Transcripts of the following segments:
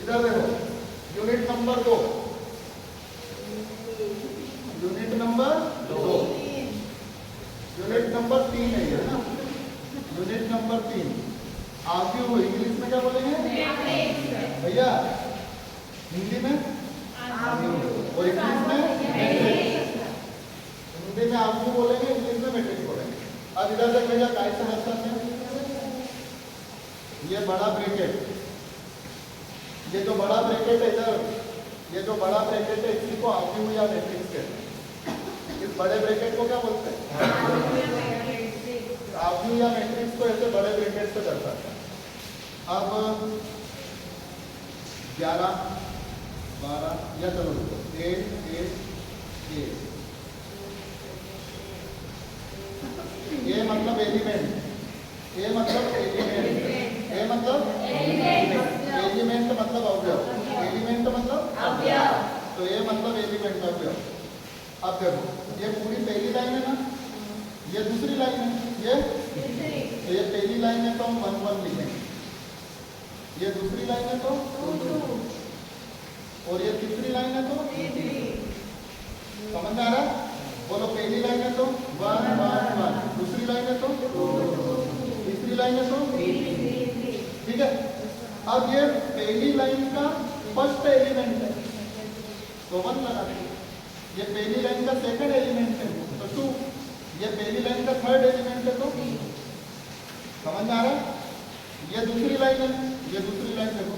इधर देखो, unit number 2, unit number 2, unit number 3 है ये ना, यूनिट नंबर 3। आव्यूह इंग्लिश में क्या बोलेंगे भैया? हिंदी में और इंग्लिश में मैट्रिक्स। हिंदी में आव्यूह बोलेंगे, इंग्लिश में मैट्रिक्स बोलेंगे। अब इधर देख भैया कैसे दर्शन में ये बड़ा ब्रैकेट, ये जो बड़ा ब्रैकेट है इधर, ये जो बड़ा ब्रैकेट है इसी को आव्यूह या मैट्रिक्स कहते हैं। इस बड़े ब्रैकेट को क्या बोलते हैं? आव्यूह या मैट्रिक्स को ऐसे बड़े ब्रैकेट से दर्शाते हैं। अब 11, 12 या चलो 8, 8, 8, ये मतलब एलिमेंट, ए मतलब एलिमेंट, ए मतलब एलिमेंट मतलब अवयव, एलिमेंट मतलब अवयव, तो ये मतलब एलिमेंट अवयव। अब देखो ये पूरी पहली लाइन है ना, ये दूसरी लाइन है, ये पहली लाइन है तो हम 1 1 लिखेंगे, ये दूसरी लाइन है तो 2 2, और ये तीसरी लाइन है तो 3 3। समझ में आ रहा? बोलो पहली लाइन है तो 1 1 1, दूसरी लाइन है तो 2 2, तीसरी लाइन है तो 3 3। ठीक है। अब ये पहली लाइन का फर्स्ट एलिमेंट है तो 1 लगा देंगे, ये पहली लाइन का सेकंड एलिमेंट है तो 2, ये पहली लाइन का थर्ड एलिमेंट है तो 3। समझ में आ रहा? ये दूसरी लाइन है, ये दूसरी लाइन देखो,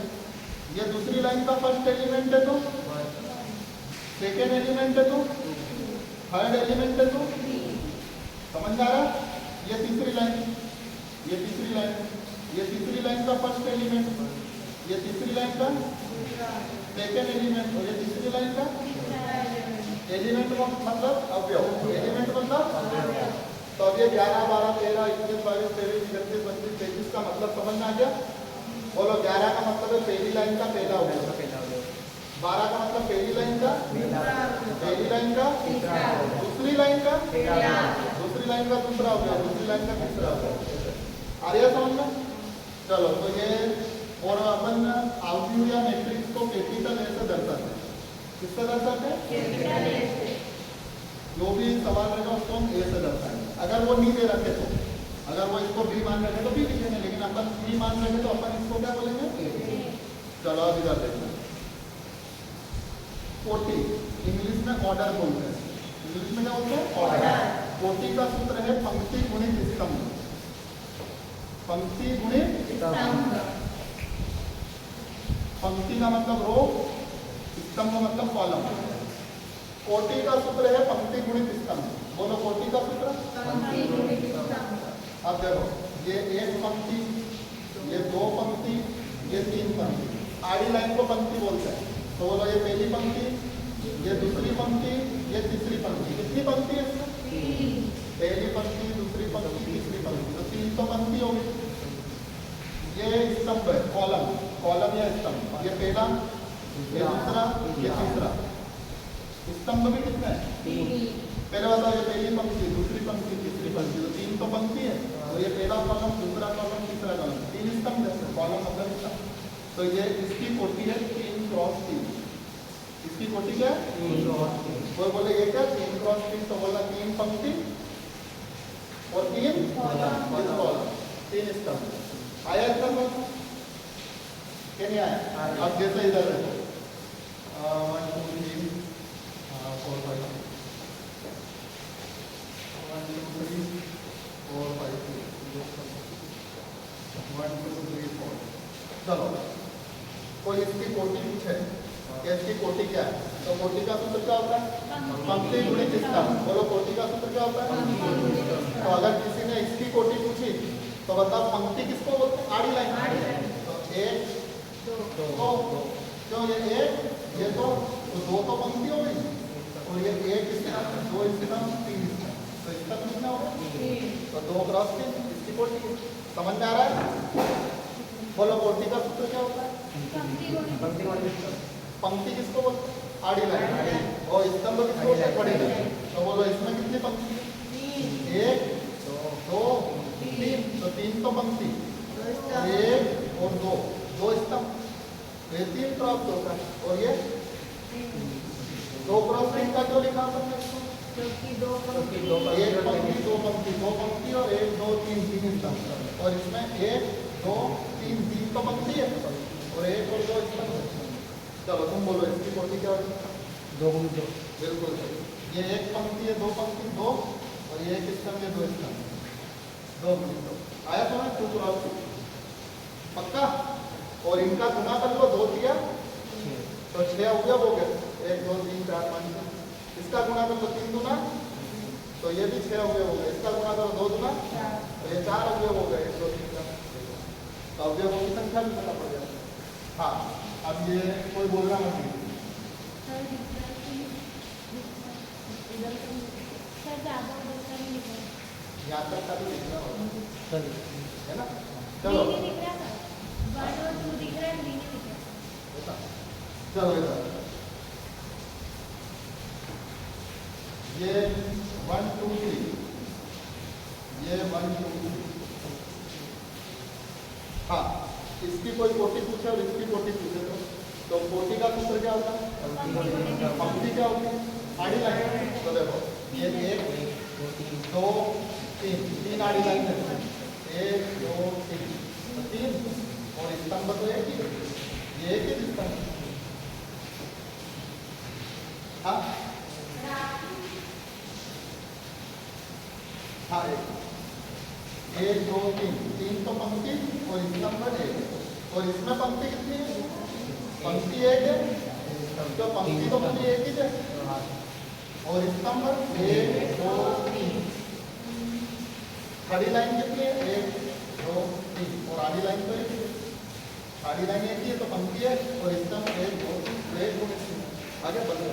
ये दूसरी लाइन का फर्स्ट एलिमेंट है तो सेकंड एलिमेंट है तो थर्ड एलिमेंट है तो। समझ में आ रहा? ये तीसरी लाइन, ये तीसरी लाइन, ये तीसरी लाइन का फर्स्ट एलिमेंट, ये तीसरी लाइन का सेकंड एलिमेंट, और ये तीसरी लाइन का एलिमेंट मतलब अवयव, एलिमेंट मतलब अवयव। तो अब ये 11 12 13 21 22 23 24 25 33 का मतलब समझ में आ गया? बोलो 11 का मतलब है पहली लाइन का पहला अवयव, 12 का मतलब पहली लाइन का, पहली लाइन का, दूसरी लाइन का, दूसरी लाइन का दूसरा अवयव, दूसरी लाइन का तीसरा अवयव। आ रहा समझ में? चलो तो ये, और अपन आव्यूह या मैट्रिक्स को कैपिटल ए से दर्शाते हैं। किससे दर्शाते हैं? जो भी सवाल रहेगा उसको हम ए से दर्शाएंगे। अगर वो नहीं दे रखे तो, अगर वो इसको बी मान रखे तो बी लिखेंगे, लेकिन अपन बी मान रखे तो अपन इसको क्या बोलेंगे? ए। चलो अब इधर देखना, कोटि इंग्लिश में ऑर्डर बोलते हैं, इंग्लिश में क्या बोलते हैं? ऑर्डर। कोटि का सूत्र है पंक्ति गुणित स्तंभ, पंक्ति गुणित स्तंभ। पंक्ति का मतलब रो, स्तंभ मतलब कॉलम। कोटि का सूत्र है पंक्ति गुणित स्तंभ। बोलो कोटि का सूत्र? पंक्ति गुणित स्तंभ। अब देखो ये एक पंक्ति, ये 2 पंक्ति, ये 3 पंक्ति, आड़ी लाइन को पंक्ति बोलते हैं। तो बोलो ये पहली पंक्ति, ये दूसरी पंक्ति, ये तीसरी पंक्ति। कितनी पंक्ति है इसमें? 3। पहली पंक्ति, दूसरी पंक्ति, तीसरी पंक्ति, तो 3 तो पंक्ति हो गई। ये स्तंभ है, कॉलम, कॉलम या स्तंभ। ये पहला, ये दूसरा, ये तीसरा। स्तंभ भी कितने हैं? 3। पहले बताओ, ये पहली पंक्ति, दूसरी पंक्ति, तीसरी पंक्ति, तो 3 तो पंक्ति है। और ये पहला कॉलम, दूसरा कॉलम, तीसरा कॉलम, 3 स्तंभ है। कॉलम मतलब स्तंभ। तो ये इसकी कोटि है 3 क्रॉस 3। इसकी कोटि क्या है? 3 क्रॉस 3। कोई बोले ये क्या 3 क्रॉस 3? तो बोला 3 पंक्ति और 3 कॉलम, 3 स्तंभ। आया इसका मतलब? क्या नहीं आया? अब जैसे इधर है 1 2 3 4 5 1 2 3 4 5 1 2 3 4। चलो कोई इसकी कोटि पूछे कि इसकी कोटि क्या है, तो कोटि का सूत्र क्या होता है? पंक्ति गुणित स्तंभ। बोलो कोटि का सूत्र क्या होता है? तो अगर किसी ने इसकी कोटि पूछी तो बताओ पंक्ति किसको बोलते हैं? आड़ी लाइन। तो 1 2 क्यों ये 1, ये 2 तो पंक्ति हो गई, और ये 1 स्तंभ, 2 स्तंभ, 3 स्तंभ, तो स्तंभ कितना होगा? 3। तो 2 क्रॉस 3 इसकी कोटि। समझ में आ रहा है? बोलो कोटि का सूत्र क्या होता है? पंक्ति किसको बोलते हैं? आड़ी लाइन। और स्तंभ किसको बोलते हैं? बड़ी लाइन। तो बोलो इसमें कितनी पंक्ति? 1 2 3, तो 3 तो पंक्ति, 1 और 2 स्तंभ। ये 3 क्रॉस 2 का, और ये 2 क्रॉस 3 का क्यों लिखा हमने इसको? क्योंकि दो पंक्ति एक पंक्ति, दो पंक्ति, दो पंक्ति और 1 2 3 3 स्तंभ, और इसमें 1 2 3 3 तो पंक्ति है और 1 और 2 स्तंभ है। चलो तुम बोलो इसकी कोटि क्या होगी? 2 गुना 2। बिल्कुल सही। ये एक पंक्ति है, दो पंक्ति 2, और ये एक स्तंभ है, 2 स्तंभ, 2 गुना 2 आया तो ना चतुरांश पक्का। और इनका गुना कर लो, 2 दिया तो 6 अवयव हो गए, 1 2 3 4 5 6। इसका गुना कर लो 3 गुना, तो ये भी 6 अवयव हो गए। इसका गुना करो 2 गुना, तो ये 4 अवयव हो गए, 1 2 3 4। तो अवयवों की संख्या भी पता पड़ जाए। हाँ, अब ये कोई बोलना मत। यहाँ तक का भी लिखना होगा, है ना? चलो चलो इधर ये 1 2 3, ये 1 2 3। हाँ, इसकी कोई कोटि पूछे और इसकी कोटि पूछे तो कोटि का सूत्र क्या होता है? पंक्ति क्या होती है? आड़ी लाइन। तो देखो ये 1 2 3 3 आड़ी लाइन है, 1 2 3 तो 3, और स्तंभ तो एक ही, ये एक ही स्तंभ। हाँ हाँ, 1 2 3 3 तो पंक्ति और स्तंभ 1, और इसमें पंक्ति कितनी है? पंक्ति 1 है, तो पंक्ति तो पूरी एक ही है, और स्तंभ 1 2 3। खड़ी लाइन कितनी है? 1 2 3, और आड़ी लाइन तो एक ही है। आड़ी लाइन एक ही है तो पंक्ति है, और स्तंभ 1 2 3, 1 2 3। आगे बढ़ो।